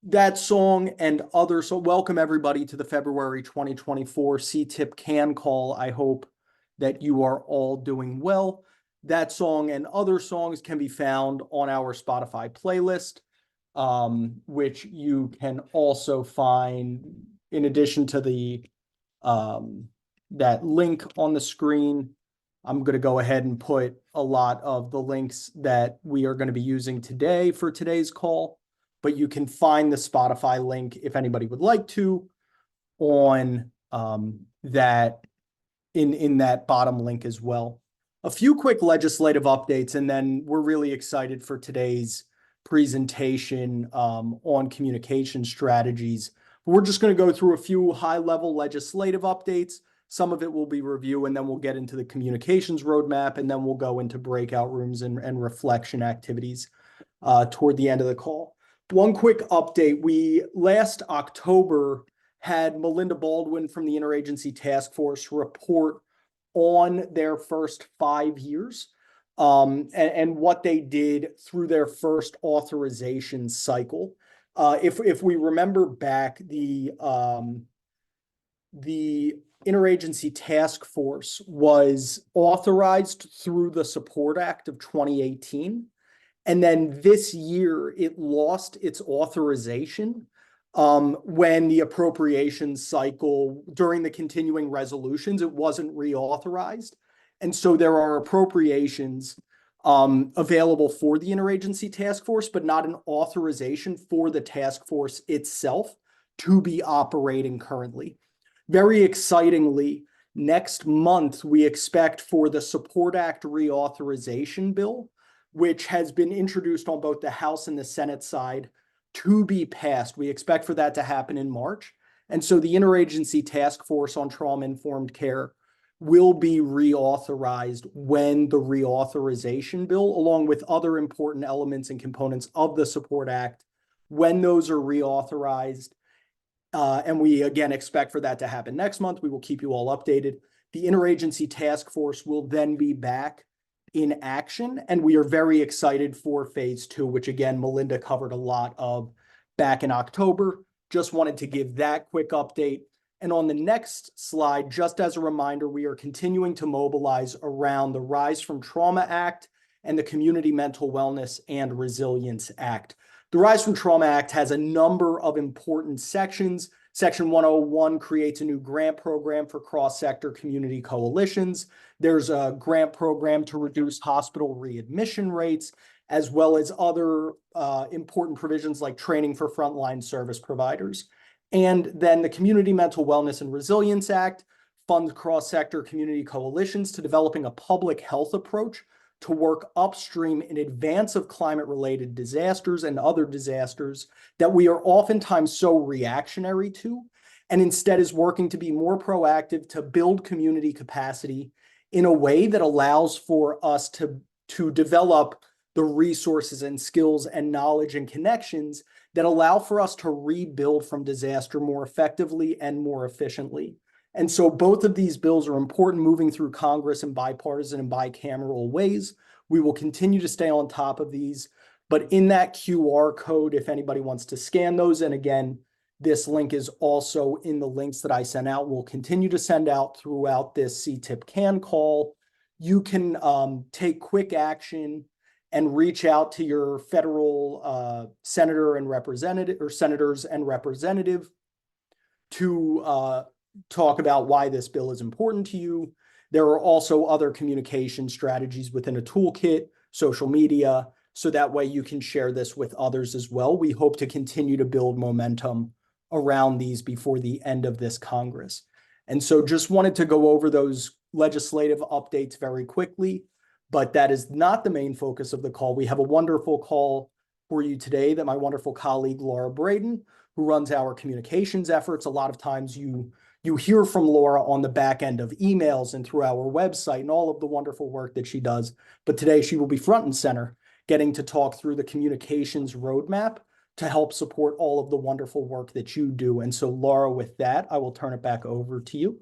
that song and other. So welcome everybody to the February 2024 CTIPP CAN call. I hope that you are all doing well. That song and other songs can be found on our Spotify playlist, which you can also find in addition to the that link on the screen. I'm going to go ahead and put a lot of the links that we are going to be using today for today's call, but you can find the Spotify link if anybody would like to on that in that bottom link as well. A few quick legislative updates, and then we're really excited for today's presentation on communication strategies. We're just going to go through a few high-level legislative updates. Some of it will be review, and then we'll get into the communications roadmap, and then we'll go into breakout rooms and reflection activities toward the end of the call. One quick update. We last October had Melinda Baldwin from the Interagency Task Force report on their first 5 years and what they did through their first authorization cycle. If we remember back, the Interagency Task Force was authorized through the Support Act of 2018. And then this year, it lost its authorization when the appropriations cycle during the continuing resolutions, it wasn't reauthorized. And so there are appropriations available for the Interagency Task Force, but not an authorization for the task force itself to be operating currently. Very excitingly, next month, we expect for the Support Act reauthorization bill, which has been introduced on both the House and the Senate side, to be passed. We expect for that to happen in March. And so the Interagency Task Force on Trauma-Informed Care will be reauthorized when the reauthorization bill, along with other important elements and components of the Support Act, when those are reauthorized, and we again expect for that to happen next month. We will keep you all updated. The Interagency Task Force will then be back in action, and we are very excited for phase 2, which again, Melinda covered a lot of back in October. Just wanted to give that quick update. And on the next slide, just as a reminder, we are continuing to mobilize around the Rise from Trauma Act and the Community Mental Wellness and Resilience Act. The Rise from Trauma Act has a number of important sections. Section 101 creates a new grant program for cross-sector community coalitions. There's a grant program to reduce hospital readmission rates, as well as other important provisions like training for frontline service providers. And then the Community Mental Wellness and Resilience Act funds cross-sector community coalitions to developing a public health approach to work upstream in advance of climate-related disasters and other disasters that we are oftentimes so reactionary to, and instead is working to be more proactive to build community capacity in a way that allows for us to develop the resources and skills and knowledge and connections that allow for us to rebuild from disaster more effectively and more efficiently. And so both of these bills are important, moving through Congress in bipartisan and bicameral ways. We will continue to stay on top of these, but in that QR code, if anybody wants to scan those, and again, this link is also in the links that I sent out, we'll continue to send out throughout this CTIPP CAN call. You can take quick action and reach out to your federal senator and representative, or senators and representative, to talk about why this bill is important to you. There are also other communication strategies within a toolkit, social media, so that way you can share this with others as well. We hope to continue to build momentum around these before the end of this Congress. And so just wanted to go over those legislative updates very quickly, but that is not the main focus of the call. We have a wonderful call for you today that my wonderful colleague, Laura Braden, who runs our communications efforts. A lot of times you hear from Laura on the back end of emails and through our website and all of the wonderful work that she does. But today she will be front and center, getting to talk through the communications roadmap to help support all of the wonderful work that you do. And so Laura, with that, I will turn it back over to you.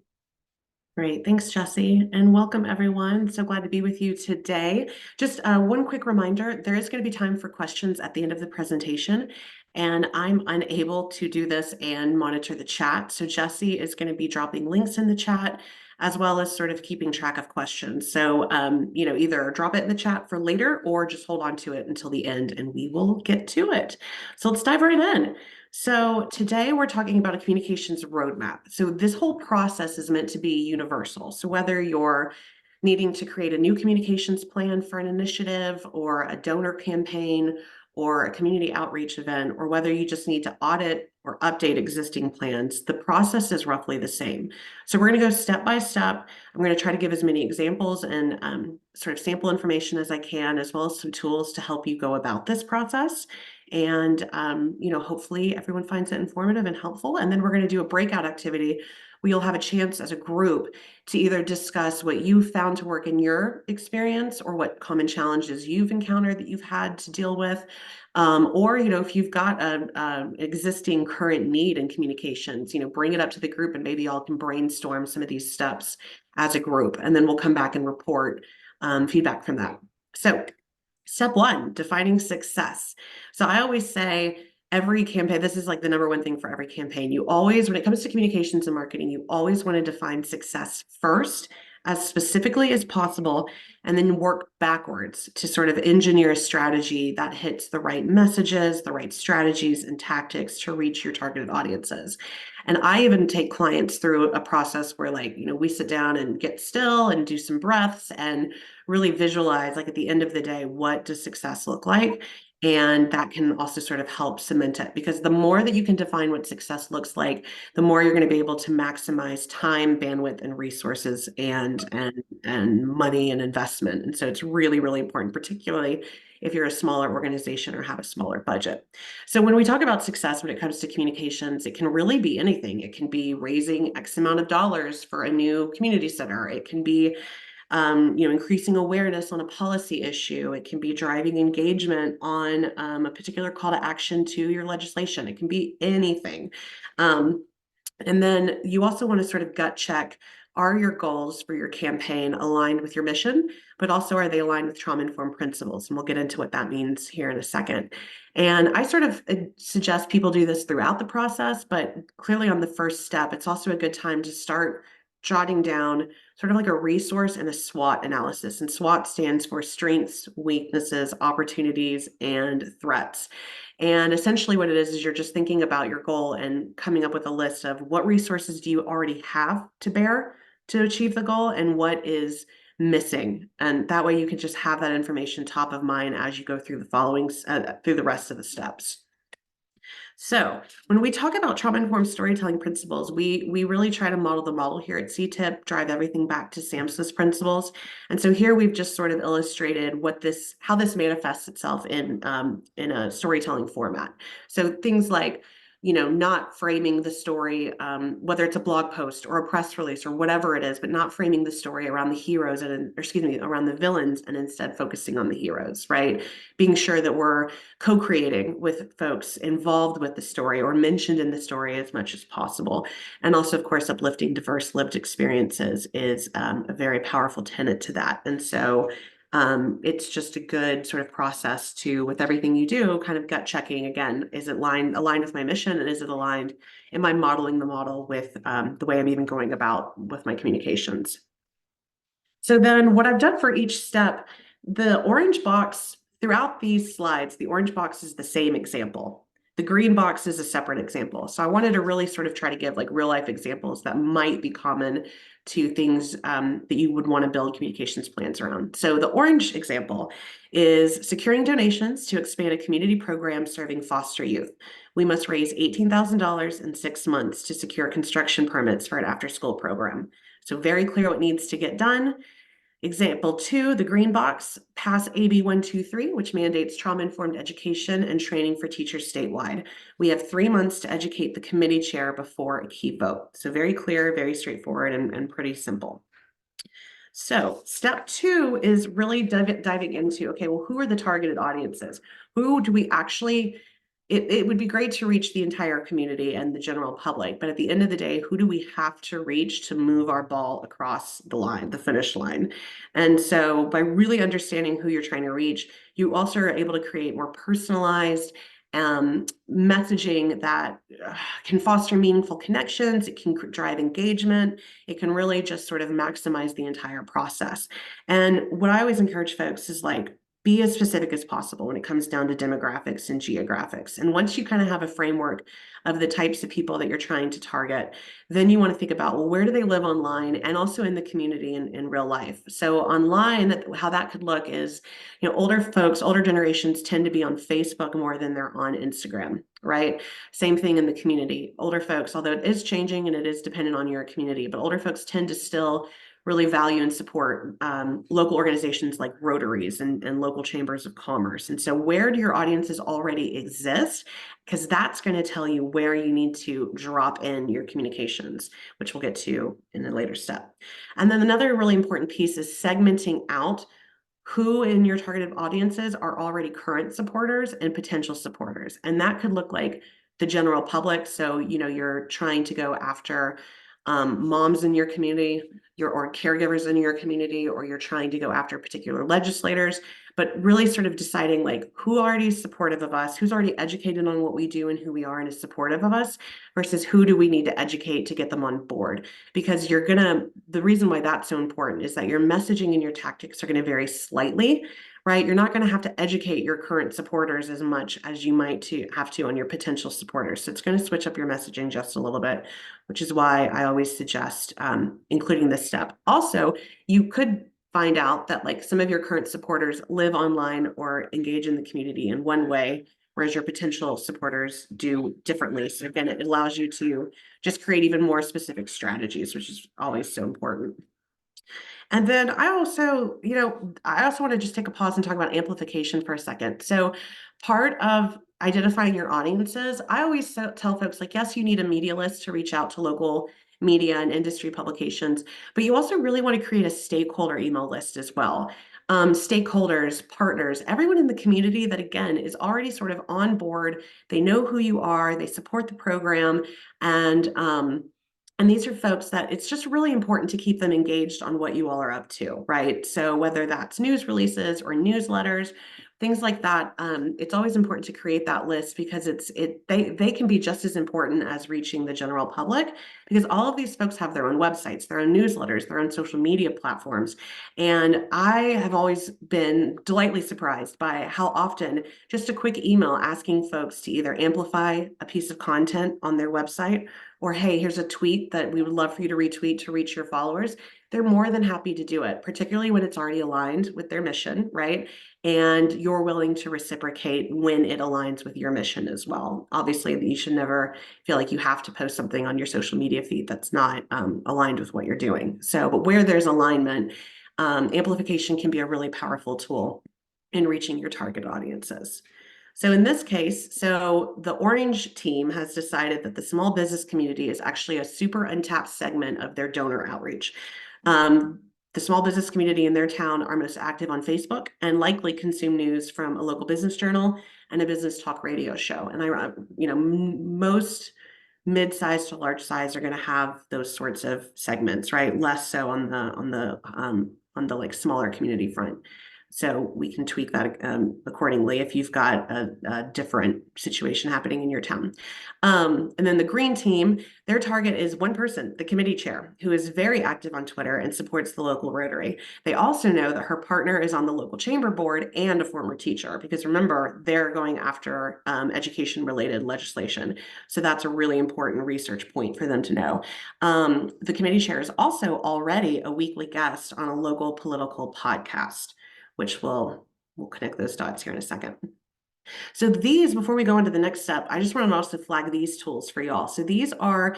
Great. Thanks, Jesse, and welcome everyone. So glad to be with you today. Just one quick reminder, there is going to be time for questions at the end of the presentation, and I'm unable to do this and monitor the chat. So Jesse is going to be dropping links in the chat as well as sort of keeping track of questions. So, either drop it in the chat for later or just hold on to it until the end and we will get to it. So let's dive right in. So today we're talking about a communications roadmap. So this whole process is meant to be universal. So whether you're needing to create a new communications plan for an initiative or a donor campaign or a community outreach event, or whether you just need to audit or update existing plans, the process is roughly the same. So we're going to go step by step. I'm going to try to give as many examples and sort of sample information as I can, as well as some tools to help you go about this process. And, hopefully everyone finds it informative and helpful. And then we're going to do a breakout activity where you'll have a chance as a group to either discuss what you found to work in your experience or what common challenges you've encountered that you've had to deal with. Or, if you've got an existing current need in communications, bring it up to the group and maybe y'all can brainstorm some of these steps as a group. And then we'll come back and report feedback from that. So step one, defining success. So I always say every campaign, this is like the number one thing for every campaign. You always, when it comes to communications and marketing, you always want to define success first, as specifically as possible, and then work backwards to sort of engineer a strategy that hits the right messages, the right strategies and tactics to reach your targeted audiences. And I even take clients through a process where, we sit down and get still and do some breaths and really visualize, like, at the end of the day, what does success look like? And that can also sort of help cement it, because the more that you can define what success looks like, the more you're going to be able to maximize time, bandwidth, and resources and money and investment. And so it's really, really important, particularly if you're a smaller organization or have a smaller budget. So when we talk about success, when it comes to communications, it can really be anything. It can be raising X amount of dollars for a new community center. It can be increasing awareness on a policy issue. It can be driving engagement on a particular call to action to your legislation. It can be anything. And then you also want to sort of gut check, are your goals for your campaign aligned with your mission, but also are they aligned with trauma-informed principles? And we'll get into what that means here in a second. And I sort of suggest people do this throughout the process, but clearly on the first step, it's also a good time to start jotting down sort of like a resource and a SWOT analysis. And SWOT stands for strengths, weaknesses, opportunities, and threats. And essentially what it is you're just thinking about your goal and coming up with a list of what resources do you already have to bear to achieve the goal and what is missing. And that way you can just have that information top of mind as you go through through the rest of the steps. So when we talk about trauma-informed storytelling principles, we really try to model the model here at CTIPP, drive everything back to SAMHSA's principles. And so here we've just sort of illustrated how this manifests itself in a storytelling format. So things like, not framing the story, whether it's a blog post or a press release or whatever it is, but not framing the story around the heroes around the villains, and instead focusing on the heroes, right? Being sure that we're co-creating with folks involved with the story or mentioned in the story as much as possible. And also, of course, uplifting diverse lived experiences is a very powerful tenet to that. And so it's just a good sort of process to, with everything you do, kind of gut checking again, is it aligned with my mission? And is it aligned, am I modeling the model with the way I'm even going about with my communications? So then what I've done for each step, the orange box throughout these slides, the orange box is the same example. The green box is a separate example. So I wanted to really sort of try to give like real life examples that might be common to things that you would want to build communications plans around. So the orange example is securing donations to expand a community program serving foster youth. We must raise $18,000 in 6 months to secure construction permits for an after-school program. So very clear what needs to get done. Example 2, the green box, pass AB 123, which mandates trauma-informed education and training for teachers statewide. We have 3 months to educate the committee chair before a key vote. So very clear, very straightforward, and pretty simple. So step 2 is really diving into, okay, well, who are the targeted audiences? Who do we actually it would be great to reach the entire community and the general public, but at the end of the day, who do we have to reach to move our ball across the line, the finish line? And so by really understanding who you're trying to reach, you also are able to create more personalized messaging that can foster meaningful connections. It can drive engagement. It can really just sort of maximize the entire process. And what I always encourage folks is like, be as specific as possible when it comes down to demographics and geographics. And once you kind of have a framework of the types of people that you're trying to target, then you want to think about, well, where do they live online and also in the community in real life? So online, how that could look is, older folks, older generations tend to be on Facebook more than they're on Instagram, right? Same thing in the community. Older folks, although it is changing and it is dependent on your community, but older folks tend to still really value and support local organizations like Rotaries and local chambers of commerce. And so where do your audiences already exist? Because that's going to tell you where you need to drop in your communications, which we'll get to in a later step. And then another really important piece is segmenting out who in your targeted audiences are already current supporters and potential supporters. And that could look like the general public. So, you're trying to go after moms in your community, or caregivers in your community, or you're trying to go after particular legislators, but really sort of deciding like who already is supportive of us, who's already educated on what we do and who we are and is supportive of us, versus who do we need to educate to get them on board. Because the reason why that's so important is that your messaging and your tactics are going to vary slightly, right? You're not going to have to educate your current supporters as much as you might have to on your potential supporters. So it's going to switch up your messaging just a little bit, which is why I always suggest including this step. Also, you could find out that like some of your current supporters live online or engage in the community in one way, whereas your potential supporters do differently. So again, it allows you to just create even more specific strategies, which is always so important. And then I also want to just take a pause and talk about amplification for a second. So part of identifying your audiences, I always tell folks like, yes, you need a media list to reach out to local media and industry publications, but you also really want to create a stakeholder email list as well. Stakeholders, partners, everyone in the community that again is already sort of on board. They know who you are, they support the program, and these are folks that it's just really important to keep them engaged on what you all are up to, right? So whether that's news releases or newsletters, things like that, it's always important to create that list because they can be just as important as reaching the general public, because all of these folks have their own websites, their own newsletters, their own social media platforms. And I have always been delightfully surprised by how often just a quick email asking folks to either amplify a piece of content on their website, or hey, here's a tweet that we would love for you to retweet to reach your followers, they're more than happy to do it, particularly when it's already aligned with their mission, right? And you're willing to reciprocate when it aligns with your mission as well. Obviously, you should never feel like you have to post something on your social media feed that's not aligned with what you're doing. So, but where there's alignment, amplification can be a really powerful tool in reaching your target audiences. So in this case, the Orange team has decided that the small business community is actually a super untapped segment of their donor outreach. The small business community in their town are most active on Facebook and likely consume news from a local business journal and a business talk radio show. And most mid-size to large size are going to have those sorts of segments, right? Less so on the like smaller community front. So we can tweak that accordingly if you've got a different situation happening in your town. And then the green team, their target is one person, the committee chair, who is very active on Twitter and supports the local Rotary. They also know that her partner is on the local chamber board and a former teacher, because remember, they're going after education-related legislation. So that's a really important research point for them to know. The committee chair is also already a weekly guest on a local political podcast, which we'll connect those dots here in a second. So before we go into the next step, I just want to also flag these tools for y'all. So these are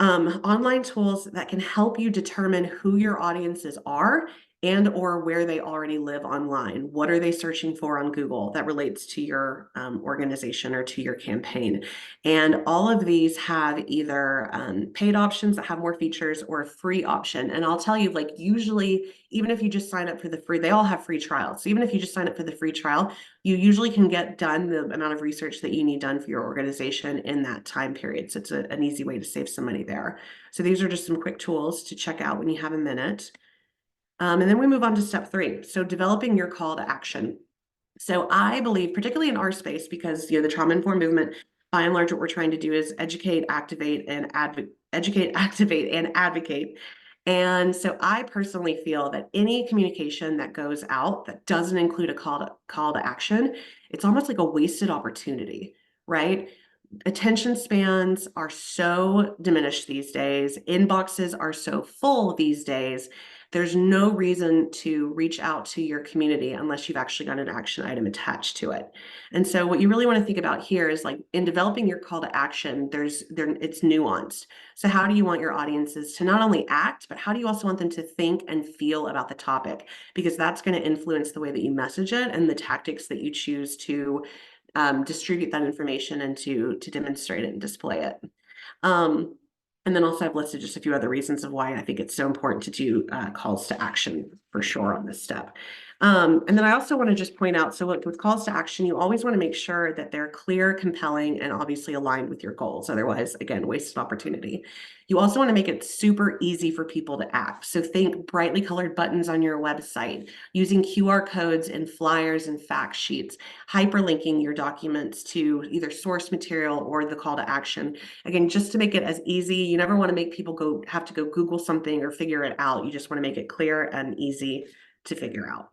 online tools that can help you determine who your audiences are and or where they already live online. What are they searching for on Google that relates to your organization or to your campaign? And all of these have either paid options that have more features or a free option. And I'll tell you, like, usually, even if you just sign up for the free, they all have free trials. So even if you just sign up for the free trial, you usually can get done the amount of research that you need done for your organization in that time period. So it's an easy way to save some money there. So these are just some quick tools to check out when you have a minute. And then we move on to step 3. So developing your call to action. So I believe, particularly in our space, because the trauma-informed movement, by and large, what we're trying to do is educate, activate, and advocate. And so I personally feel that any communication that goes out that doesn't include a call to action, it's almost like a wasted opportunity, right? Attention spans are so diminished these days. Inboxes are so full these days. There's no reason to reach out to your community unless you've actually got an action item attached to it. And so what you really want to think about here is, like, in developing your call to action, it's nuanced. So how do you want your audiences to not only act, but how do you also want them to think and feel about the topic? Because that's going to influence the way that you message it and the tactics that you choose to distribute that information and to demonstrate it and display it. And then also I've listed just a few other reasons of why I think it's so important to do calls to action for sure on this step. And then I also want to just point out, so with calls to action, you always want to make sure that they're clear, compelling, and obviously aligned with your goals. Otherwise, again, wasted opportunity. You also want to make it super easy for people to act. So think brightly colored buttons on your website, using QR codes and flyers and fact sheets, hyperlinking your documents to either source material or the call to action. Again, just to make it as easy. You never want to make people have to go Google something or figure it out. You just want to make it clear and easy to figure out.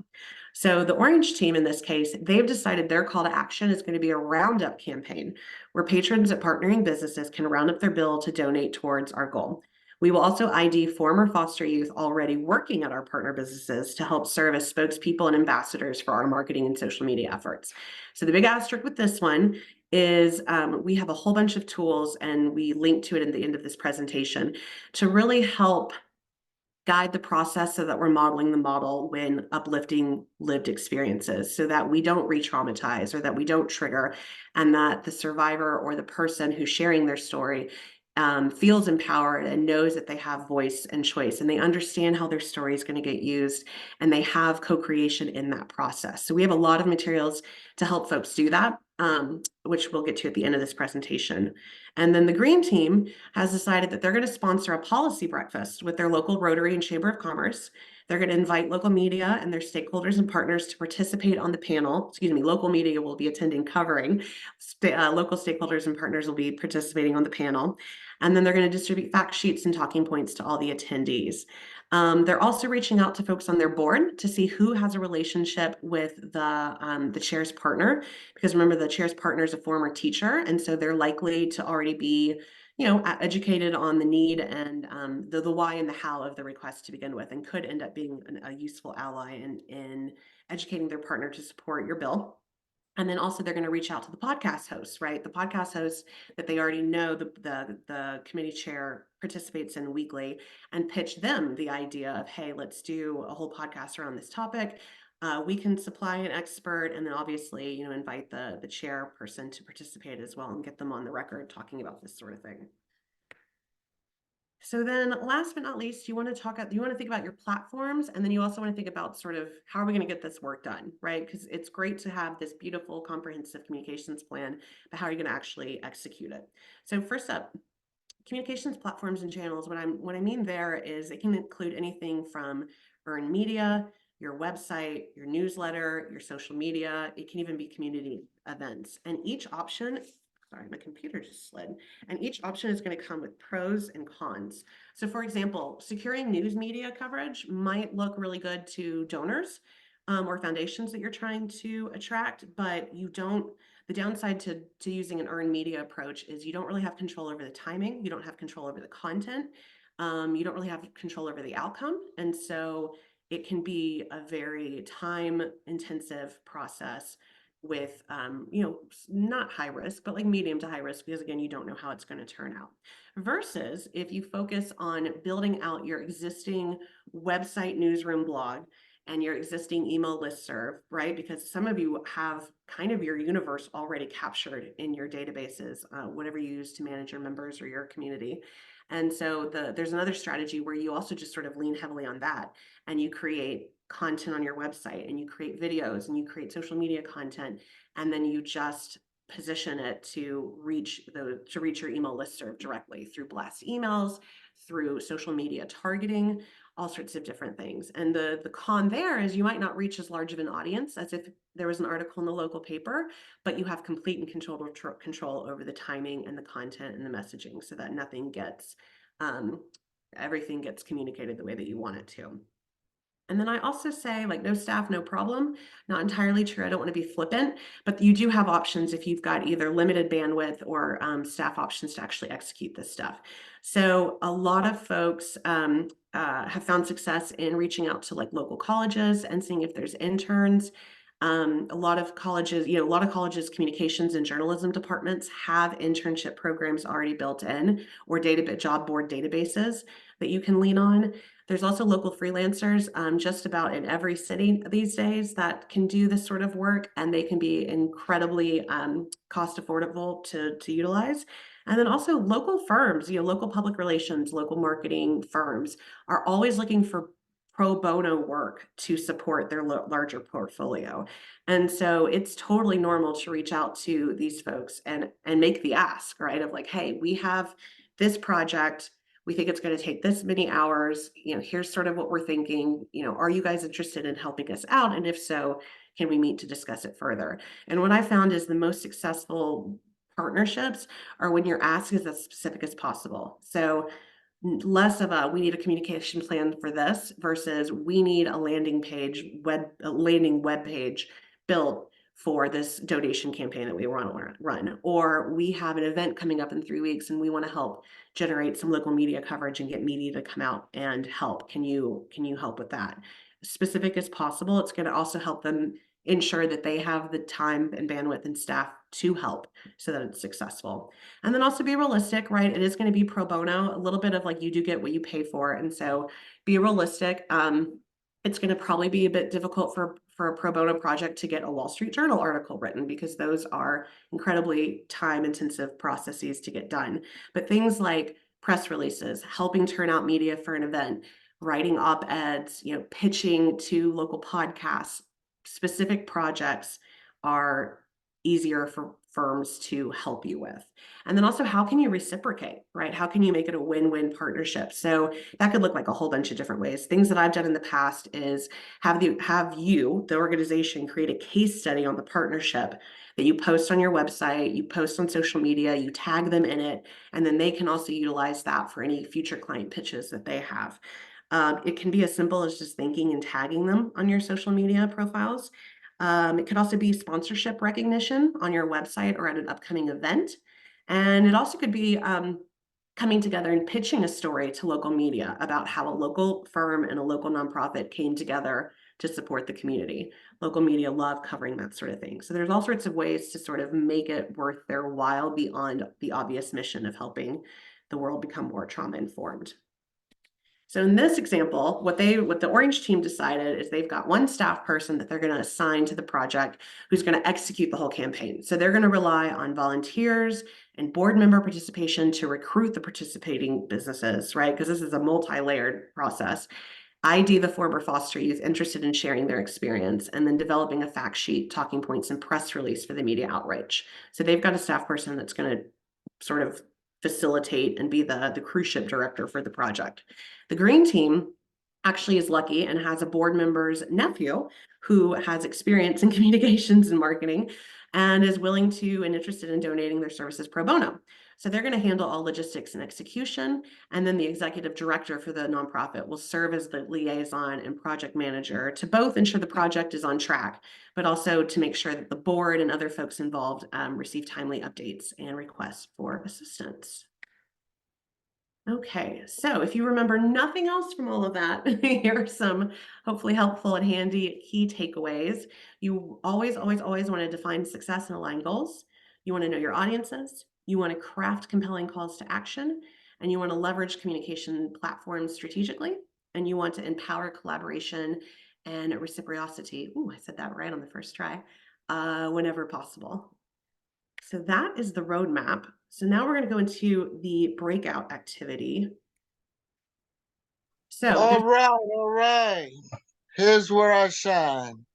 So the Orange team in this case, they've decided their call to action is going to be a roundup campaign where patrons at partnering businesses can round up their bill to donate towards our goal. We will also ID former foster youth already working at our partner businesses to help serve as spokespeople and ambassadors for our marketing and social media efforts. So the big asterisk with this one is we have a whole bunch of tools, and we link to it at the end of this presentation, to really help guide the process so that we're modeling the model when uplifting lived experiences, so that we don't re-traumatize or that we don't trigger, and that the survivor or the person who's sharing their story feels empowered and knows that they have voice and choice, and they understand how their story is going to get used, and they have co-creation in that process. So we have a lot of materials to help folks do that, which we'll get to at the end of this presentation. And then the green team has decided that they're going to sponsor a policy breakfast with their local Rotary and Chamber of Commerce. They're going to invite local media and their stakeholders and partners to participate on the panel. Excuse me, local media will be attending, covering. Local stakeholders and partners will be participating on the panel. And then they're going to distribute fact sheets and talking points to all the attendees. They're also reaching out to folks on their board to see who has a relationship with the chair's partner, because remember, the chair's partner is a former teacher, and so they're likely to already be, educated on the need and the why and the how of the request to begin with, and could end up being a useful ally in educating their partner to support your bill. And then also they're going to reach out to the podcast hosts, right? The podcast hosts that they already know the committee chair participates in weekly, and pitch them the idea of, hey, let's do a whole podcast around this topic. We can supply an expert, and then obviously, invite the chairperson to participate as well and get them on the record talking about this sort of thing. So then last but not least, you want to think about your platforms, and then you also want to think about sort of how are we going to get this work done, right? Because it's great to have this beautiful comprehensive communications plan, but how are you going to actually execute it? So first up, communications platforms and channels. What I mean there is it can include anything from earned media, your website, your newsletter, your social media. It can even be community events. And each option, sorry, my computer just slid. And each option is going to come with pros and cons. So for example, securing news media coverage might look really good to donors or foundations that you're trying to attract, but the downside to using an earned media approach is you don't really have control over the timing. You don't have control over the content. You don't really have control over the outcome. And so it can be a very time intensive process with, not high risk, but like medium to high risk, because again, you don't know how it's going to turn out. Versus if you focus on building out your existing website, newsroom, blog, and your existing email listserv, right? Because some of you have kind of your universe already captured in your databases, whatever you use to manage your members or your community. And so there's another strategy where you also just sort of lean heavily on that, and you create content on your website, and you create videos, and you create social media content, and then you just position it to reach your email listserv directly through blast emails, through social media targeting, all sorts of different things. And the con there is you might not reach as large of an audience as if there was an article in the local paper, but you have complete and control over the timing and the content and the messaging, so that everything gets communicated the way that you want it to. And then I also say, like, no staff, no problem. Not entirely true. I don't want to be flippant, but you do have options if you've got either limited bandwidth or staff options to actually execute this stuff. So a lot of folks have found success in reaching out to like local colleges and seeing if there's interns. A lot of colleges, communications and journalism departments have internship programs already built in, or job board databases that you can lean on. There's also local freelancers just about in every city these days that can do this sort of work, and they can be incredibly cost affordable to utilize. And then also local firms, local public relations, local marketing firms are always looking for pro bono work to support their larger portfolio. And so it's totally normal to reach out to these folks and make the ask, right? Of like, hey, we have this project. We think it's going to take this many hours. Here's sort of what we're thinking. Are you guys interested in helping us out? And if so, can we meet to discuss it further? And what I found is the most successful partnerships are when your ask is as specific as possible. So less of we need a communication plan for this versus we need a landing web page built for this donation campaign that we want to run, or we have an event coming up in 3 weeks and we want to help generate some local media coverage and get media to come out and help. Can you help with that? Specific as possible. It's going to also help them ensure that they have the time and bandwidth and staff to help so that it's successful. And then also be realistic, right? It is going to be pro bono, a little bit of like you do get what you pay for. And so be realistic. It's going to probably be a bit difficult for a pro bono project to get a Wall Street Journal article written, because those are incredibly time intensive processes to get done. But things like press releases, helping turn out media for an event, writing op-eds, pitching to local podcasts, specific projects are easier for firms to help you with. And then also, how can you reciprocate, right? How can you make it a win-win partnership? So that could look like a whole bunch of different ways. Things that I've done in the past is have you, the organization, create a case study on the partnership that you post on your website, you post on social media, you tag them in it, and then they can also utilize that for any future client pitches that they have. It can be as simple as just thanking and tagging them on your social media profiles. It could also be sponsorship recognition on your website or at an upcoming event. And it also could be coming together and pitching a story to local media about how a local firm and a local nonprofit came together to support the community. Local media love covering that sort of thing. So there's all sorts of ways to sort of make it worth their while beyond the obvious mission of helping the world become more trauma informed. So in this example, what the Orange team decided is they've got one staff person that they're going to assign to the project who's going to execute the whole campaign. So they're going to rely on volunteers and board member participation to recruit the participating businesses, right? Because this is a multi-layered process. ID the former foster youth interested in sharing their experience, and then developing a fact sheet, talking points, and press release for the media outreach. So they've got a staff person that's going to sort of facilitate and be the cruise ship director for the project. The green team actually is lucky and has a board member's nephew who has experience in communications and marketing and is willing to and interested in donating their services pro bono. So they're going to handle all logistics and execution, and then the executive director for the nonprofit will serve as the liaison and project manager to both ensure the project is on track, but also to make sure that the board and other folks involved receive timely updates and requests for assistance. Okay, so if you remember nothing else from all of that, here are some hopefully helpful and handy key takeaways. You always want to define success and align goals. You want to know your audiences. You want to craft compelling calls to action, and you want to leverage communication platforms strategically. And you want to empower collaboration and reciprocity. Ooh, I said that right on the first try. Whenever possible. So that is the roadmap. So now we're going to go into the breakout activity. So All right, all right. Here's where I shine.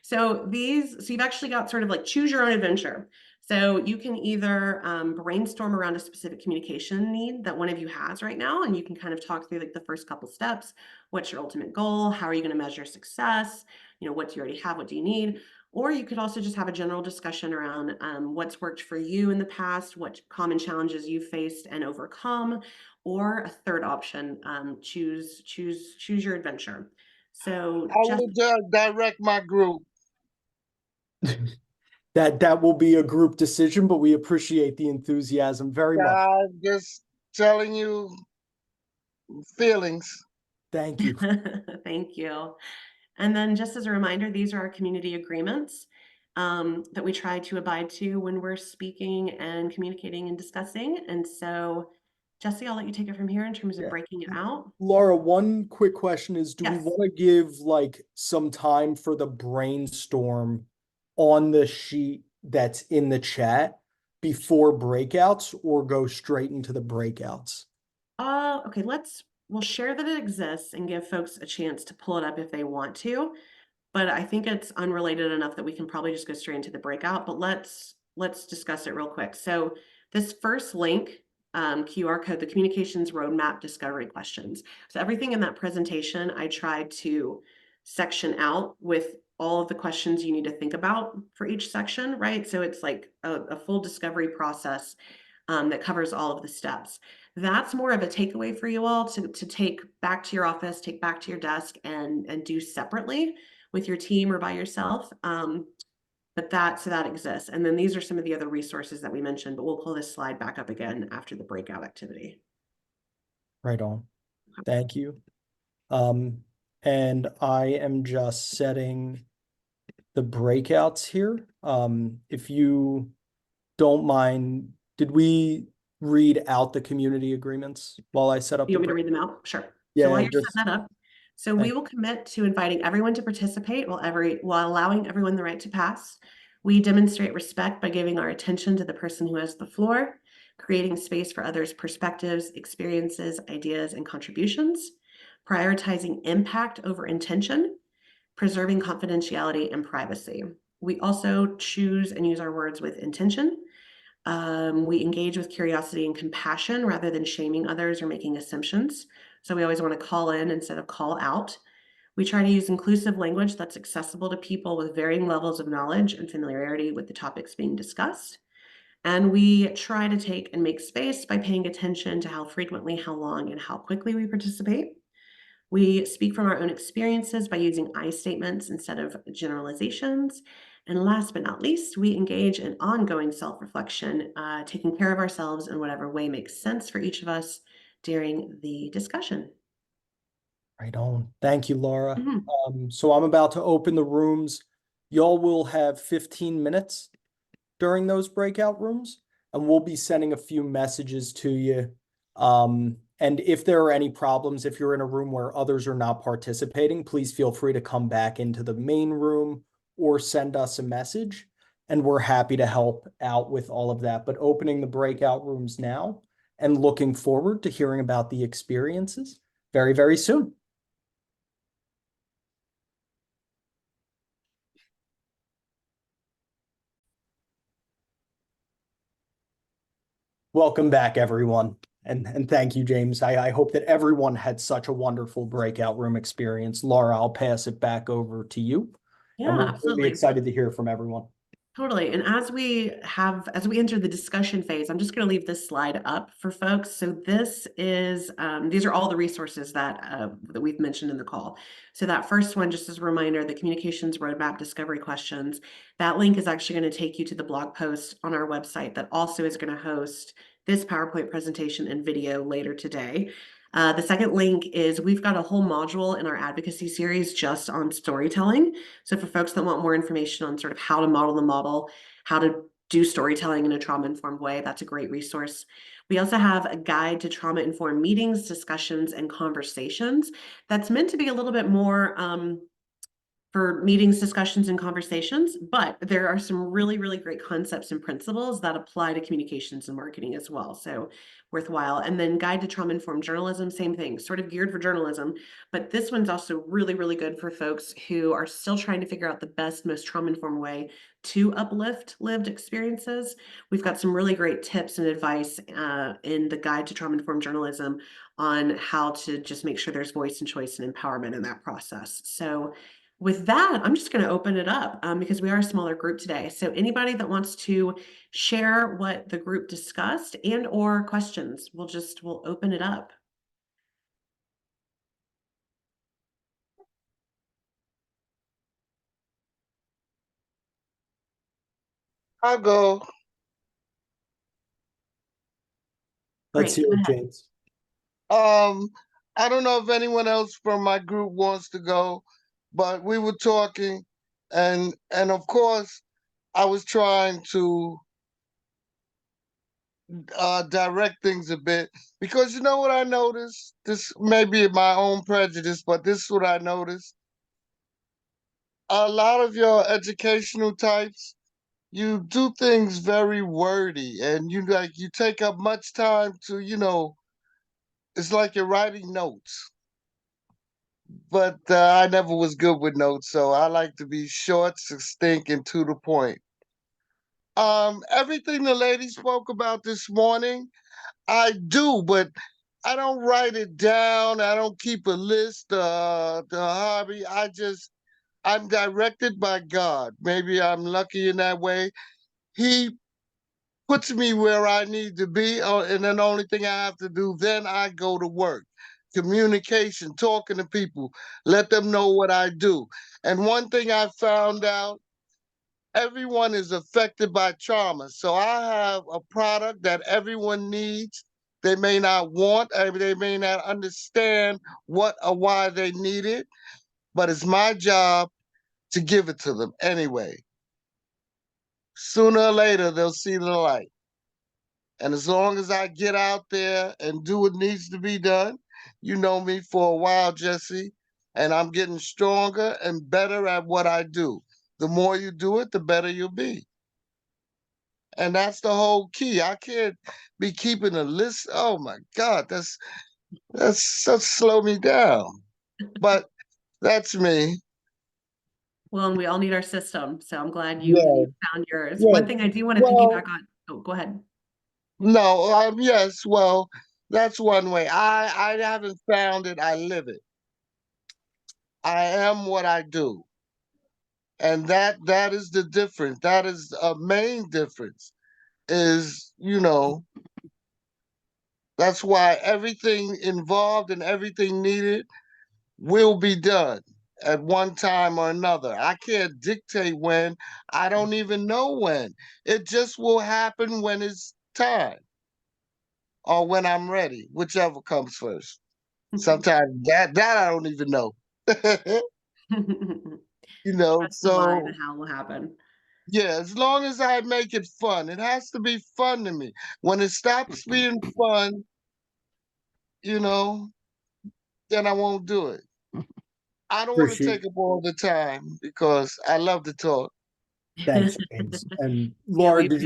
so you've actually got sort of like choose your own adventure. So you can either brainstorm around a specific communication need that one of you has right now, and you can kind of talk through like the first couple steps. What's your ultimate goal? How are you going to measure success? What do you already have? What do you need? Or you could also just have a general discussion around what's worked for you in the past, what common challenges you've faced and overcome, or a third option, choose your adventure. So How just would you direct my group? That will be a group decision, but we appreciate the enthusiasm very much. I'm just telling you feelings. Thank you. thank you. And then just as a reminder, these are our community agreements that we try to abide to when we're speaking and communicating and discussing. And so, Jesse, I'll let you take it from here in terms of Yeah. breaking it out. Laura, one quick question is, do we Yes. want to give like some time for the brainstorm on the sheet that's in the chat before breakouts, or go straight into the breakouts? Okay, we'll share that it exists and give folks a chance to pull it up if they want to. But I think it's unrelated enough that we can probably just go straight into the breakout, but let's discuss it real quick. So this first link, QR code, the communications roadmap discovery questions. So everything in that presentation, I tried to section out with all of the questions you need to think about for each section, right? So it's like a full discovery process that covers all of the steps. That's more of a takeaway for you all to take back to your office, take back to your desk and do separately with your team or by yourself. But that exists. And then these are some of the other resources that we mentioned, but we'll pull this slide back up again after the breakout activity. Right on. Thank you. And I am just setting the breakouts here. If you don't mind, did we read out the community agreements while I set up You the want me to break? read them out? Sure. So Yeah, while you're just setting that up, so we will commit to inviting everyone to participate while allowing everyone the right to pass. We demonstrate respect by giving our attention to the person who has the floor, creating space for others' perspectives, experiences, ideas, and contributions, prioritizing impact over intention, preserving confidentiality and privacy. We also choose and use our words with intention. We engage with curiosity and compassion rather than shaming others or making assumptions. So we always want to call in instead of call out. We try to use inclusive language that's accessible to people with varying levels of knowledge and familiarity with the topics being discussed. And we try to take and make space by paying attention to how frequently, how long, and how quickly we participate. We speak from our own experiences by using I statements instead of generalizations. And last but not least, we engage in ongoing self-reflection, taking care of ourselves in whatever way makes sense for each of us during the discussion. right on. Thank you, Laura. Mhm. So I'm about to open the rooms. Y'all will have 15 minutes during those breakout rooms, and we'll be sending a few messages to you. And if there are any problems, if you're in a room where others are not participating, please feel free to come back into the main room or send us a message, and we're happy to help out with all of that. But opening the breakout rooms now and looking forward to hearing about the experiences very, very soon. Welcome back, everyone. And thank you, James. I hope that everyone had such a wonderful breakout room experience. Laura, I'll pass it back over to you. Yeah, And we're really absolutely. excited to hear from everyone. Totally. And as we enter the discussion phase, I'm just going to leave this slide up for folks. So these are all the resources that we've mentioned in the call. So that first one, just as a reminder, the communications roadmap discovery questions, that link is actually going to take you to the blog post on our website that also is going to host this PowerPoint presentation and video later today. The second link is we've got a whole module in our advocacy series just on storytelling. So for folks that want more information on sort of how to model the model, how to do storytelling in a trauma-informed way, that's a great resource. We also have a guide to trauma-informed meetings, discussions, and conversations. That's meant to be a little bit more for meetings, discussions, and conversations, but there are some really, really great concepts and principles that apply to communications and marketing as well. So worthwhile. And then Guide to Trauma-Informed Journalism, same thing, sort of geared for journalism. But this one's also really, really good for folks who are still trying to figure out the best, most trauma-informed way to uplift lived experiences. We've got some really great tips and advice in the Guide to Trauma-Informed Journalism on how to just make sure there's voice and choice and empowerment in that process. So with that, I'm just going to open it up because we are a smaller group today. So anybody that wants to share what the group discussed and or questions, we'll open it up. I'll go. Let's Great, hear go it, ahead. James. I don't know if anyone else from my group wants to go, but we were talking, and of course, I was trying to direct things a bit because you know what I noticed? This may be my own prejudice, but this is what I noticed. A lot of your educational types, you do things very wordy, and you take up much time to, it's like you're writing notes. But I never was good with notes, so I like to be short, succinct, and to the point. Everything the lady spoke about this morning, I do, but I don't write it down. I don't keep a list. The hobby, I'm directed by God. Maybe I'm lucky in that way. He puts me where I need to be, and then the only thing I have to do, then I go to work. Communication, talking to people, let them know what I do. And one thing I found out, everyone is affected by trauma. So I have a product that everyone needs. They may not want, they may not understand what or why they need it, but it's my job to give it to them anyway. Sooner or later, they'll see the light. And as long as I get out there and do what needs to be done, you know me for a while, Jesse, and I'm getting stronger and better at what I do. The more you do it, the better you'll be. And that's the whole key. I can't be keeping a list. Oh my God, that's slow me down. But that's me. Well, and we all need our system. So I'm glad Yeah, you found yours. yeah. One thing I do want to Well, piggyback on. Oh, go ahead. no, yes, well, that's one way. I haven't found it, I live it. I am what I do. And that is the difference. That is a main difference. Is, that's why everything involved and everything needed will be done at one time or another. I can't dictate when. I don't even know when. It just will happen when it's time or when I'm ready, whichever comes first. Sometimes that I don't even know. Trust the vibe So and how it will happen. yeah, as long as I make it fun, it has to be fun to me. When it stops being fun, you know, then I won't do it. I don't want to Appreciate. take up all the time because I love to talk. Thanks, James. And Yeah, Laura, we did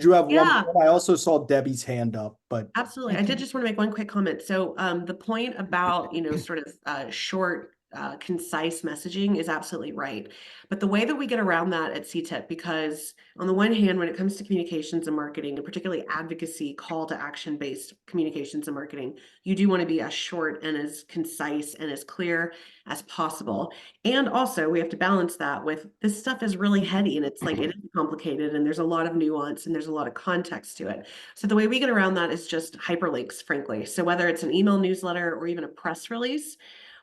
you have one Yeah. point? I also saw Debbie's hand up, but Absolutely. I did just want to make one quick comment. So the point about, sort of short, concise messaging is absolutely right. But the way that we get around that at CTIPP, because on the one hand, when it comes to communications and marketing, and particularly advocacy, call to action based communications and marketing, you do want to be as short and as concise and as clear as possible. And also we have to balance that with this stuff is really heady and it's like it is complicated and there's a lot of nuance and there's a lot of context to it. So the way we get around that is just hyperlinks, frankly. So whether it's an email newsletter or even a press release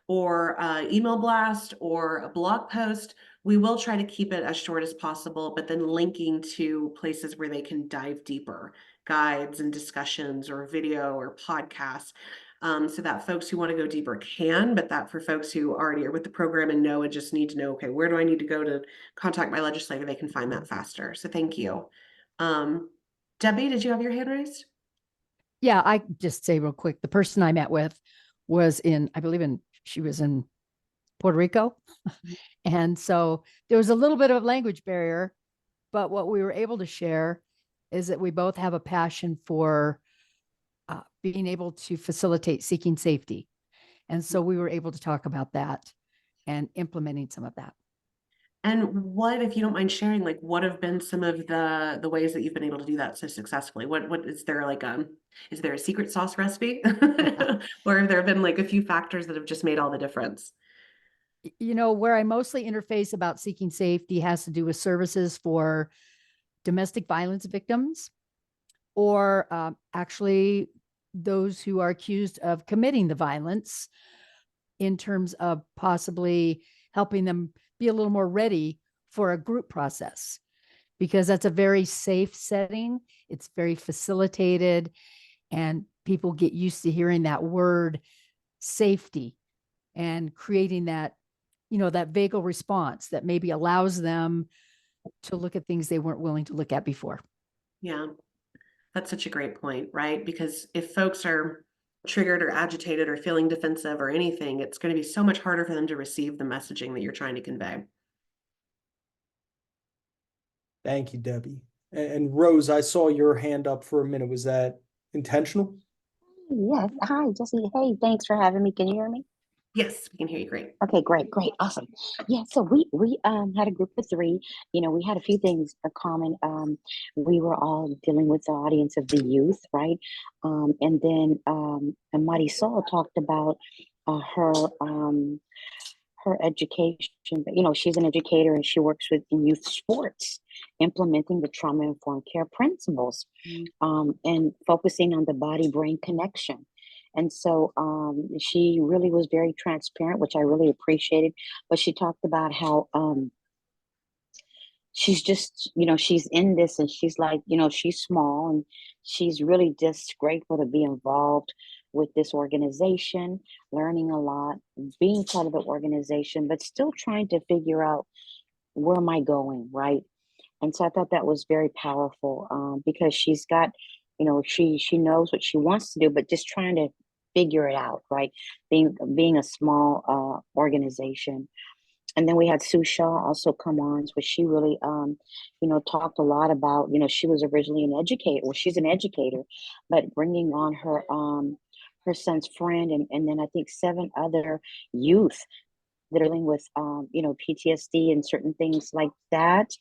or email blast or a blog post, we will try to keep it as short as possible, but then linking to places where they can dive deeper guides and discussions or video or podcasts, so that folks who want to go deeper can, but that for folks who already are with the program and know and just need to know, okay, where do I need to go to contact my legislator, they can find that faster. So thank you. Debbie, did you have your hand raised? Yeah, I just say real quick, the person I met with was she was in Puerto Rico. And so there was a little bit of a language barrier, but what we were able to share is that we both have a passion for being able to facilitate seeking safety. And so we were able to talk about that and implementing some of that. And what, if you don't mind sharing, like what have been some of the ways that you've been able to do that so successfully? What is there like is there a secret sauce recipe? Or have there been like a few factors that have just made all the difference? Where I mostly interface about seeking safety has to do with services for domestic violence victims, or actually those who are accused of committing the violence, in terms of possibly helping them be a little more ready for a group process, because that's a very safe setting. It's very facilitated, and people get used to hearing that word safety and creating that, that vagal response that maybe allows them to look at things they weren't willing to look at before. Yeah, that's such a great point, right? Because if folks are triggered or agitated or feeling defensive or anything, it's going to be so much harder for them to receive the messaging that you're trying to convey. Thank you, Debbie. And Rose, I saw your hand up for a minute. Was that intentional? Yes. Hi, Jesse. Hey, thanks for having me. Can you hear me? Yes, we can hear you great. Okay, great, awesome. Yeah, so we had a group of three. We had a few things in common. We were all dealing with the audience of the youth, right? And then and Marisol talked about her her education. She's an educator and she works in youth sports, implementing the trauma-informed care principles, and focusing on the body-brain connection. And so she really was very transparent, which I really appreciated. But she talked about how she's just, she's in this and she's like, she's small and she's really just grateful to be involved with this organization, learning a lot, being part of the organization, but still trying to figure out where am I going, right? And so I thought that was very powerful, because she's got, she knows what she wants to do, but just trying to figure it out, right? Being a small organization. And then we had Sue Shaw also come on, so she really, talked a lot about, she was originally an educator. Well, she's an educator, but bringing on her son's friend, and then I think 7 other youth that are dealing with, PTSD and certain things like that,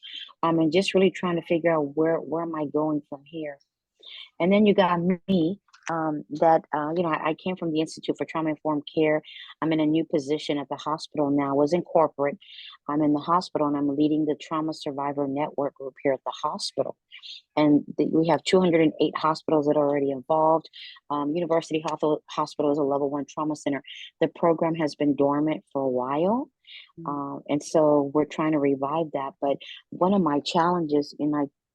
and just really trying to figure out where am I going from here. And then you got me, I came from the Institute for Trauma-Informed Care. I'm in a new position at the hospital now. I was in corporate. I'm in the hospital and I'm leading the Trauma Survivor Network group here at the hospital. And we have 208 hospitals that are already involved. University Hospital is a level 1 trauma center. The program has been dormant for a while. And so we're trying to revive that. But one of my challenges,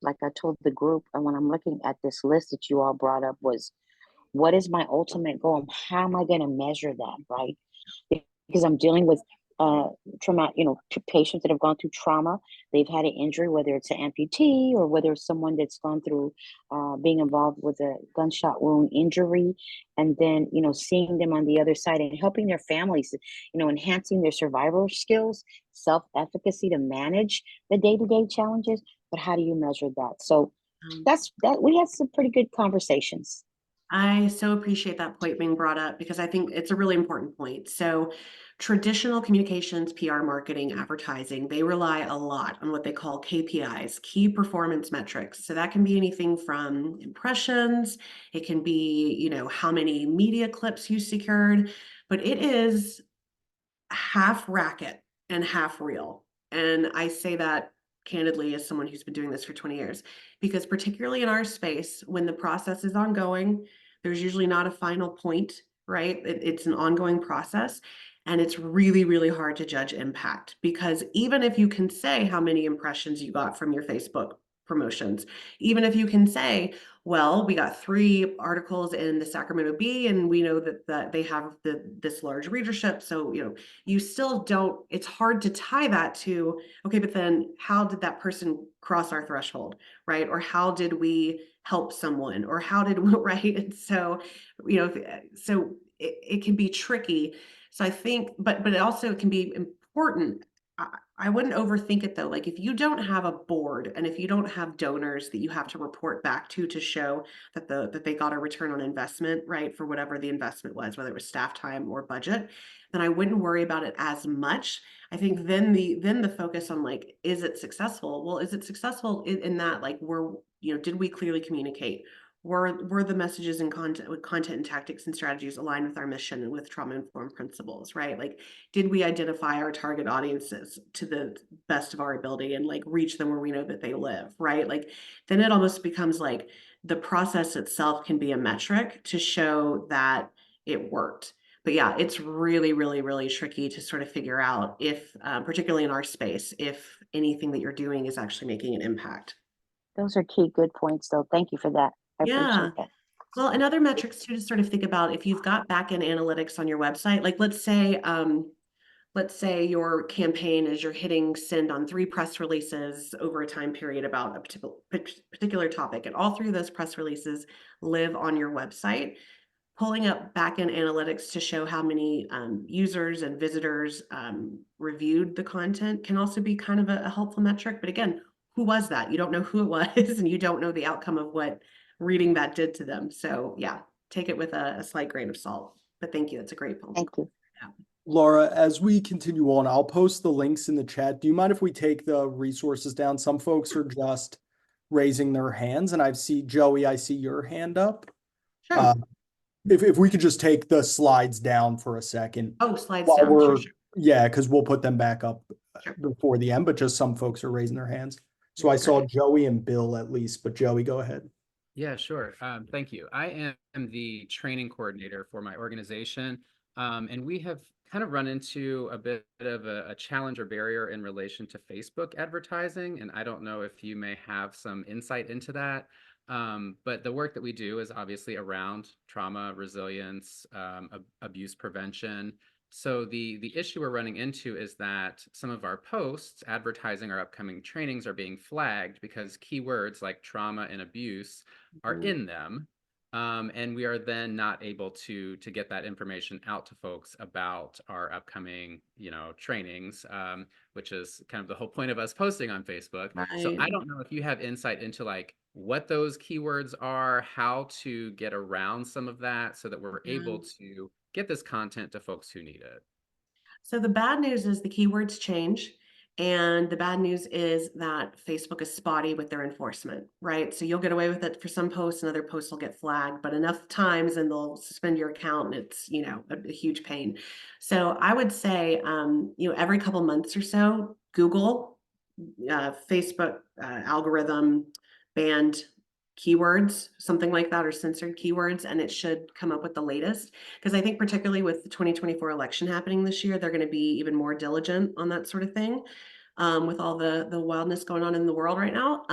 like I told the group, and when I'm looking at this list that you all brought up, was what is my ultimate goal? How am I going to measure that, right? Because I'm dealing with trauma, patients that have gone through trauma. They've had an injury, whether it's an amputee or whether it's someone that's gone through being involved with a gunshot wound injury, and then seeing them on the other side and helping their families, enhancing their survival skills, self-efficacy to manage the day-to-day challenges. But how do you measure that? So that's that. We had some pretty good conversations. I so appreciate that point being brought up because I think it's a really important point. So traditional communications, PR, marketing, advertising, they rely a lot on what they call KPIs, key performance metrics. So that can be anything from impressions, it can be, how many media clips you secured, but it is half racket and half real. And I say that candidly as someone who's been doing this for 20 years, because particularly in our space, when the process is ongoing, there's usually not a final point, right? It's an ongoing process. And it's really, really hard to judge impact, because even if you can say how many impressions you got from your Facebook promotions. Even if you can say, well, we got 3 articles in the Sacramento Bee, and we know that they have this large readership. So, you still don't, it's hard to tie that to, okay, but then how did that person cross our threshold, right? Or how did we help someone? Or how did we, right? And so, so it can be tricky. So I think, but it also can be important. I wouldn't overthink it though. Like if you don't have a board and if you don't have donors that you have to report back to show that they got a return on investment, right, for whatever the investment was, whether it was staff time or budget, then I wouldn't worry about it as much. I think then the focus on like, is it successful? Well, is it successful in that like did we clearly communicate? Were the messages and content and tactics and strategies aligned with our mission and with trauma-informed principles, right? Like, did we identify our target audiences to the best of our ability and like reach them where we know that they live, right? Like, then it almost becomes like the process itself can be a metric to show that it worked. But yeah, it's really, really, really tricky to sort of figure out if, particularly in our space, if anything that you're doing is actually making an impact. Those are key good points, though. Thank you for that. I Yeah. appreciate that. Well, and other metrics too to sort of think about if you've got back-end analytics on your website, like let's say your campaign is you're hitting send on 3 press releases over a time period about a particular topic, and all 3 of those press releases live on your website. Pulling up back-end analytics to show how many users and visitors reviewed the content can also be kind of a helpful metric. But again, who was that? You don't know who it was, and you don't know the outcome of what reading that did to them. So yeah, take it with a slight grain of salt. But thank you. That's a great point. Thank you. Yeah. Laura, as we continue on, I'll post the links in the chat. Do you mind if we take the resources down? Some folks are just raising their hands, and Joey, I see your hand up. Sure. If we could just take the slides down for a second. Oh, slides while down. Sure. Yeah, because we'll put them back up Sure. before the end, but just some folks are raising their hands. So I Great. saw Joey and Bill at least, but Joey, go ahead. Yeah, sure. Thank you. I am the training coordinator for my organization, and we have kind of run into a bit of a challenge or barrier in relation to Facebook advertising, and I don't know if you may have some insight into that. But the work that we do is obviously around trauma, resilience, abuse prevention. So the issue we're running into is that some of our posts advertising our upcoming trainings are being flagged because keywords like trauma and abuse are in them. And we are then not able to get that information out to folks about our upcoming, trainings, which is kind of the whole point of us posting on Facebook. Right. So I don't know if you have insight into like what those keywords are, how to get around some of that so that we're able to get this content to folks who need it. So the bad news is the keywords change. And the bad news is that Facebook is spotty with their enforcement, right? So you'll get away with it for some posts and other posts will get flagged, but enough times and they'll suspend your account and it's, a huge pain. So I would say, every couple months or so, Google, Facebook algorithm banned keywords, something like that, or censored keywords, and it should come up with the latest. Because I think particularly with the 2024 election happening this year, they're going to be even more diligent on that sort of thing, with all the wildness going on in the world right now.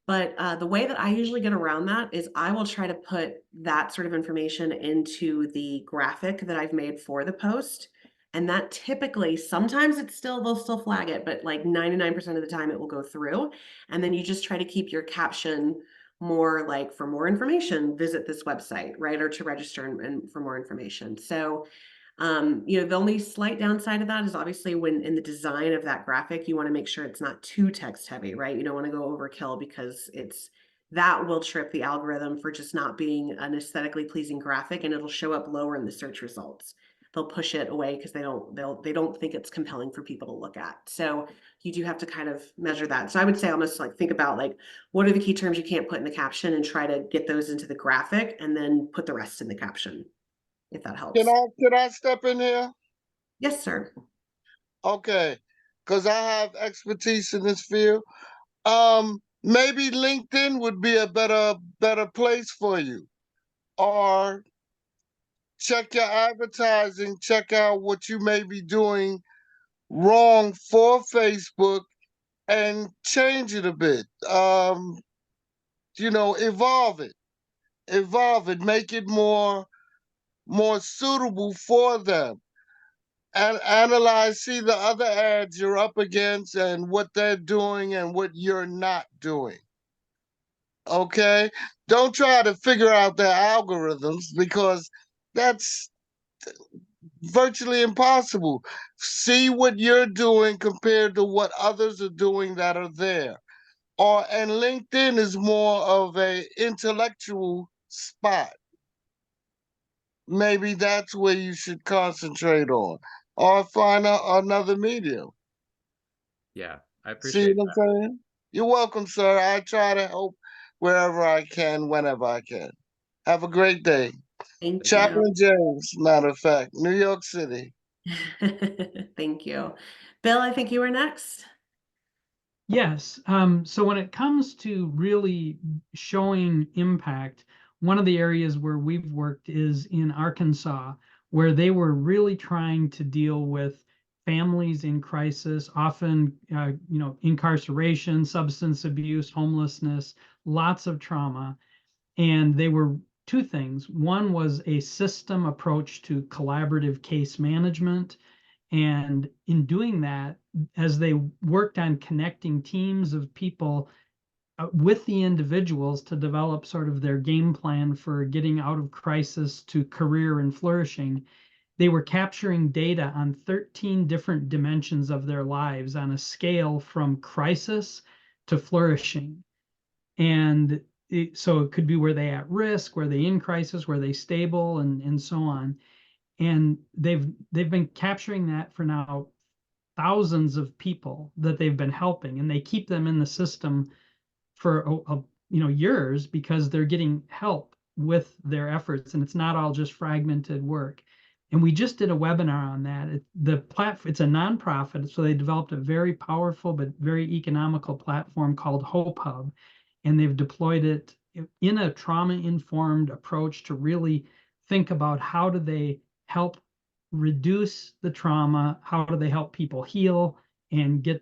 But the way that I usually get around that is I will try to put that sort of information into the graphic that I've made for the post. And that typically, sometimes they'll still flag it, but like 99% of the time it will go through. And then you just try to keep your caption more like, for more information, visit this website, right? Or to register and for more information. So, the only slight downside of that is obviously when in the design of that graphic, you want to make sure it's not too text heavy, right? You don't want to go overkill because that will trip the algorithm for just not being an aesthetically pleasing graphic, and it'll show up lower in the search results. They'll push it away because they don't think it's compelling for people to look at. So you do have to kind of measure that. So I would say almost like think about like what are the key terms you can't put in the caption and try to get those into the graphic and then put the rest in the caption, if that helps. Can I step in here? Yes, sir. Okay, because I have expertise in this field. Maybe LinkedIn would be a better place for you, or check your advertising, check out what you may be doing wrong for Facebook, and change it a bit. Evolve it, make it more suitable for them. And analyze, see the other ads you're up against and what they're doing and what you're not doing. Okay? Don't try to figure out their algorithms because that's virtually impossible. See what you're doing compared to what others are doing that are there. And LinkedIn is more of a intellectual spot. Maybe that's where you should concentrate on, or find another medium. Yeah, I See appreciate what I'm saying? You're welcome, sir. I try to help wherever I can, whenever I can. Have a great day. Thank you. Chaplain James, matter of fact, New York City. Thank you. Bill, I think you were next. Yes. So when it comes to really showing impact, one of the areas where we've worked is in Arkansas, where they were really trying to deal with families in crisis, often, incarceration, substance abuse, homelessness, lots of trauma. And they were two things. One was a system approach to collaborative case management. And in doing that, as they worked on connecting teams of people with the individuals to develop sort of their game plan for getting out of crisis to career and flourishing, they were capturing data on 13 different dimensions of their lives on a scale from crisis to flourishing. And so it could be, were they at risk, were they in crisis, were they stable, and so on. And they've been capturing that for now thousands of people that they've been helping, and they keep them in the system for years because they're getting help with their efforts, and it's not all just fragmented work. And we just did a webinar on that. It's a nonprofit, so they developed a very powerful but very economical platform called Hope Hub, and they've deployed it in a trauma-informed approach to really think about how do they help reduce the trauma, how do they help people heal and get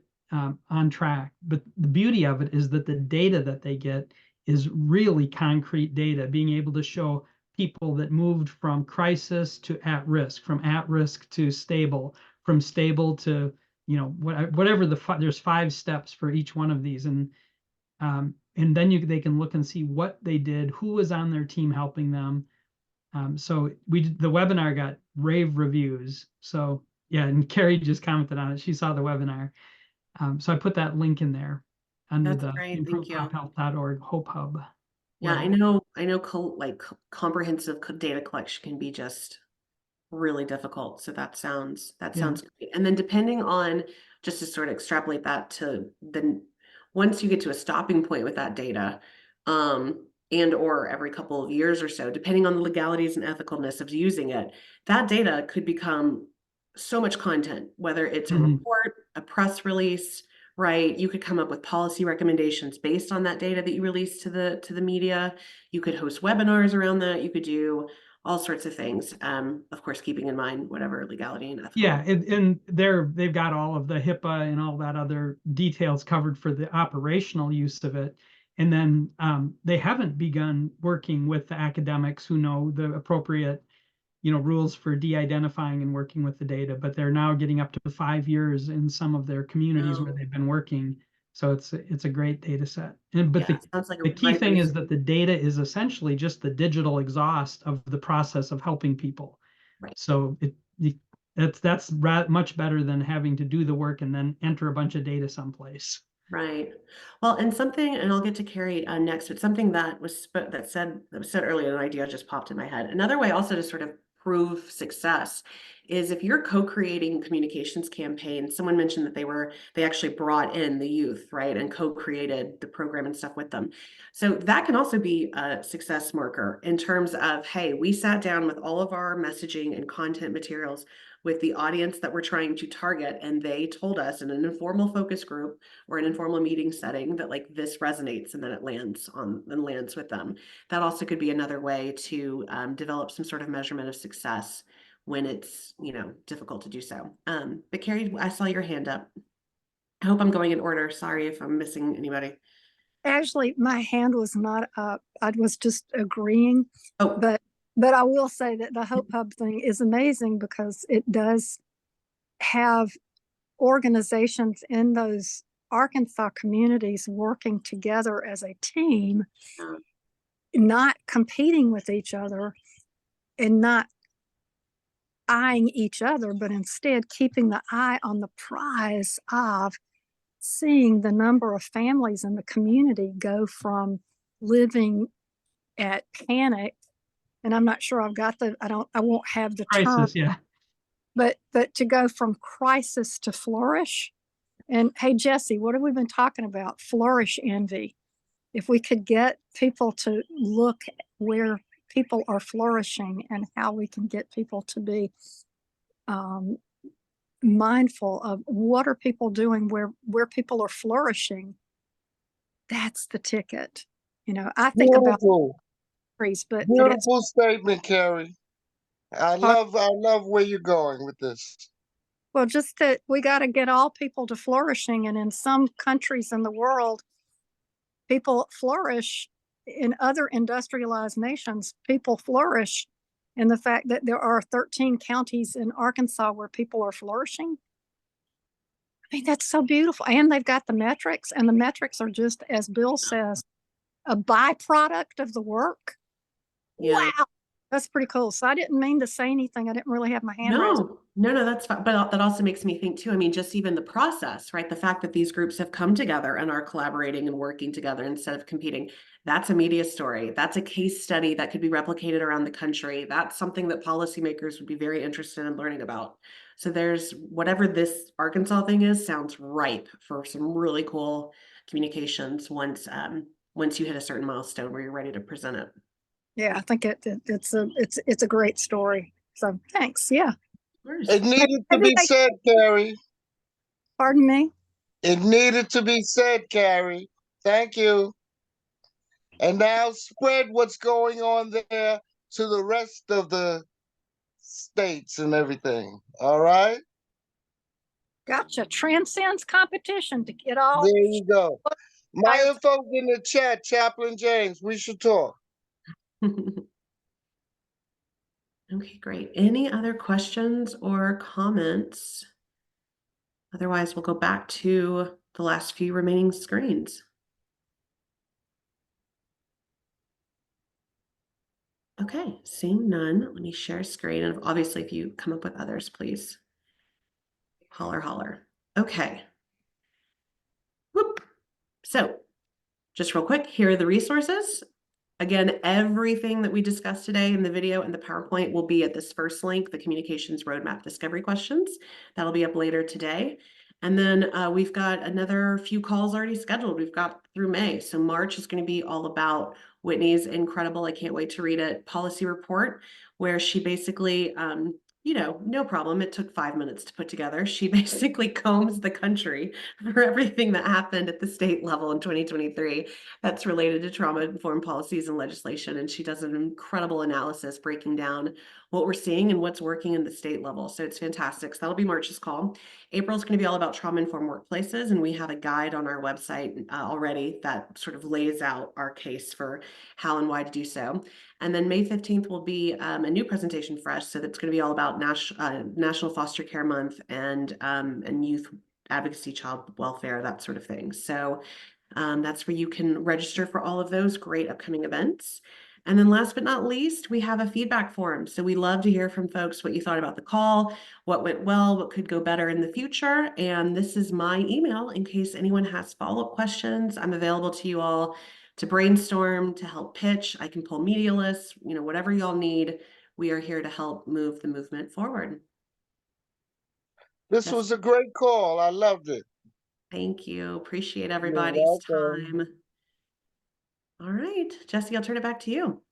on track. But the beauty of it is that the data that they get is really concrete data, being able to show people that moved from crisis to at risk, from at risk to stable, from stable to, whatever there's 5 steps for each one of these. And then they can look and see what they did, who was on their team helping them. So the webinar got rave reviews. So yeah, and Carrie just commented on it. She saw the webinar. So I put that link in there under That's the great. Thank you. improvepophhealth.org Hope Hub. Yeah, I webinar. know, comprehensive data collection can be just really difficult. So that sounds great. And then depending on, just to sort of extrapolate that to then once you get to a stopping point with that data, and or every couple of years or so, depending on the legalities and ethicalness of using it, that data could become so much content, whether it's a report, a press release, right? You could come up with policy recommendations based on that data that you release to the media. You could host webinars around that. You could do all sorts of things. Of course, keeping in mind whatever legality and ethical. Yeah, and they've got all of the HIPAA and all that other details covered for the operational use of it. And then they haven't begun working with the academics who know the appropriate, rules for de-identifying and working with the data, but they're now getting up to 5 years in some of their communities where they've been working. So it's a great data set. But sounds like the key thing is that the data is essentially just the digital exhaust of the process of helping people. Right. So that's much better than having to do the work and then enter a bunch of data someplace. Right. Well, and I'll get to Carrie next, but something that was said earlier, an idea just popped in my head. Another way also to sort of prove success is if you're co-creating communications campaigns. Someone mentioned that they actually brought in the youth, right, and co-created the program and stuff with them. So that can also be a success marker in terms of, hey, we sat down with all of our messaging and content materials with the audience that we're trying to target, and they told us in an informal focus group or an informal meeting setting that like this resonates, and then it lands with them. That also could be another way to develop some sort of measurement of success when it's difficult to do so. But Carrie, I saw your hand up. I hope I'm going in order. Sorry if I'm missing anybody. Actually, my hand was not up. I was just agreeing. Oh, But I will say that the Hope Hub thing is amazing because it does have organizations in those Arkansas communities working together as a team, yeah. not competing with each other and not eyeing each other, but instead keeping the eye on the prize of seeing the number of families in the community go from living at panic, and I'm not sure I've got I won't have the term, Crisis, yeah. but to go from crisis to flourish. And hey, Jesse, what have we been talking about? Flourish envy. If we could get people to look where people are flourishing and how we can get people to be mindful of what are people doing where people are flourishing, that's the ticket. You know, I think about Beautiful, trees, but it's beautiful statement, Carrie. I love where you're going with this. well, just that we got to get all people to flourishing. And in some countries in the world, people flourish. In other industrialized nations, people flourish. And the fact that there are 13 counties in Arkansas where people are flourishing, I mean, that's so beautiful. And they've got the metrics, and the metrics are just, as Bill says, a byproduct of the work. Yeah. Wow. That's pretty cool. So I didn't mean to say anything. I didn't really have my hand raised. No, that's fine. But that also makes me think too. I mean, just even the process, right? The fact that these groups have come together and are collaborating and working together instead of competing. That's a media story. That's a case study that could be replicated around the country. That's something that policymakers would be very interested in learning about. So there's whatever this Arkansas thing is, sounds ripe for some really cool communications once you hit a certain milestone where you're ready to present it. Yeah, I think it's a great story. So thanks. Yeah. It needed to be said, Carrie. Pardon me? It needed to be said, Carrie. Thank you. And now spread what's going on there to the rest of the states and everything. All right? Gotcha. Transcends competition to get all. There you go. My info's in the chat, Chaplain James. We should talk. Okay, great. Any other questions or comments? Otherwise, we'll go back to the last few remaining screens. Okay, seeing none, let me share screen. And obviously, if you come up with others, please holler. Okay. Whoop. So just real quick, here are the resources. Again, everything that we discussed today in the video and the PowerPoint will be at this first link, the Communications Roadmap Discovery Questions. That'll be up later today. And then we've got another few calls already scheduled. We've got through May. So March is going to be all about Whitney's incredible, I can't wait to read it, policy report, where she basically, no problem. It took 5 minutes to put together. She basically combs the country for everything that happened at the state level in 2023 that's related to trauma-informed policies and legislation. And she does an incredible analysis breaking down what we're seeing and what's working in the state level. So it's fantastic. So that'll be March's call. April is going to be all about trauma-informed workplaces. And we have a guide on our website already that sort of lays out our case for how and why to do so. And then May 15th will be a new presentation for us. So that's going to be all about National Foster Care Month and youth advocacy, child welfare, that sort of thing. So that's where you can register for all of those great upcoming events. And then last but not least, we have a feedback form. So we love to hear from folks what you thought about the call, what went well, what could go better in the future. And this is my email in case anyone has follow-up questions. I'm available to you all to brainstorm, to help pitch. I can pull media lists, whatever y'all need. We are here to help move the movement forward. This was a great call. I loved it. Thank you. Appreciate everybody's time. All right, Jesse, I'll turn it back to you.